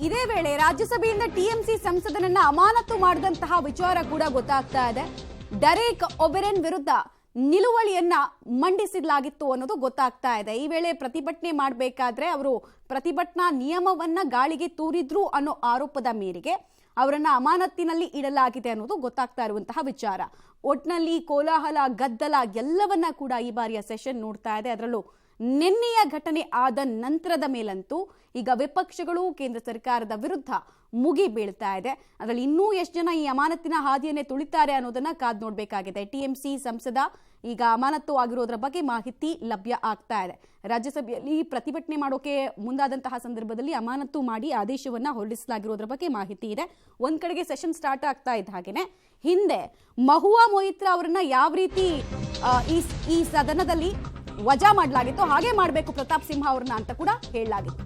ಇದೇ ವೇಳೆ ರಾಜ್ಯಸಭೆಯಿಂದ ಟಿಎಂಸಿ ಸಂಸದನನ್ನ ಅಮಾನತು ಮಾಡಿದಂತಹ ವಿಚಾರ ಕೂಡ ಗೊತ್ತಾಗ್ತಾ ಇದೆ. ಡೆರೆಕ್ ಒಬೆರನ್ ವಿರುದ್ಧ ನಿಲುವಳಿಯನ್ನ ಮಂಡಿಸಲಾಗಿತ್ತು ಅನ್ನೋದು ಗೊತ್ತಾಗ್ತಾ ಇದೆ. ಈ ವೇಳೆ ಪ್ರತಿಭಟನೆ ಮಾಡಬೇಕಾದ್ರೆ ಅವರು ಪ್ರತಿಭಟನಾ ನಿಯಮವನ್ನ ಗಾಳಿಗೆ ತೂರಿದ್ರು ಅನ್ನೋ ಆರೋಪದ ಮೇರೆಗೆ ಅವರನ್ನ ಅಮಾನತಿನಲ್ಲಿ ಇಡಲಾಗಿದೆ ಅನ್ನೋದು ಗೊತ್ತಾಗ್ತಾ ಇರುವಂತಹ ವಿಚಾರ. ಒಟ್ನಲ್ಲಿ ಕೋಲಾಹಲ, ಗದ್ದಲ ಎಲ್ಲವನ್ನ ಕೂಡ ಈ ಬಾರಿಯ ಸೆಷನ್ ನೋಡ್ತಾ ಇದೆ. ಅದರಲ್ಲೂ ನಿನ್ನೆಯ ಘಟನೆ ಆದ ನಂತರದ ಮೇಲಂತೂ ಈಗ ವಿಪಕ್ಷಗಳು ಕೇಂದ್ರ ಸರ್ಕಾರದ ವಿರುದ್ಧ ಮುಗಿ ಬೀಳ್ತಾ ಇದೆ. ಅದರಲ್ಲಿ ಇನ್ನೂ ಎಷ್ಟು ಜನ ಈ ಅಮಾನತಿನ ಹಾದಿಯನ್ನೇ ತುಳಿತಾರೆ ಅನ್ನೋದನ್ನ ಕಾದ್ ನೋಡ್ಬೇಕಾಗಿದೆ. ಟಿಎಂಸಿ ಸಂಸದ ಈಗ ಅಮಾನತು ಆಗಿರೋದ್ರ ಬಗ್ಗೆ ಮಾಹಿತಿ ಲಭ್ಯ ಆಗ್ತಾ ಇದೆ. ರಾಜ್ಯಸಭೆಯಲ್ಲಿ ಪ್ರತಿಭಟನೆ ಮಾಡೋಕೆ ಮುಂದಾದಂತಹ ಸಂದರ್ಭದಲ್ಲಿ ಅಮಾನತು ಮಾಡಿ ಆದೇಶವನ್ನ ಹೊರಡಿಸಲಾಗಿರೋದ್ರ ಬಗ್ಗೆ ಮಾಹಿತಿ ಇದೆ. ಒಂದ್ ಕಡೆಗೆ ಸೆಷನ್ ಸ್ಟಾರ್ಟ್ ಆಗ್ತಾ ಇದ್ದ ಹಾಗೇನೆ ಹಿಂದೆ ಮಹುವಾ ಮೊಯಿತ್ರಾ ಅವರನ್ನ ಯಾವ ರೀತಿ ಈ ಸದನದಲ್ಲಿ ವಜಾ ಮಾಡಲಾಗಿತ್ತು ಹಾಗೆ ಮಾಡಬೇಕು ಪ್ರತಾಪ್ ಸಿಂಹ ಅವ್ರನ್ನ ಅಂತ ಕೂಡ ಹೇಳಲಾಗಿತ್ತು.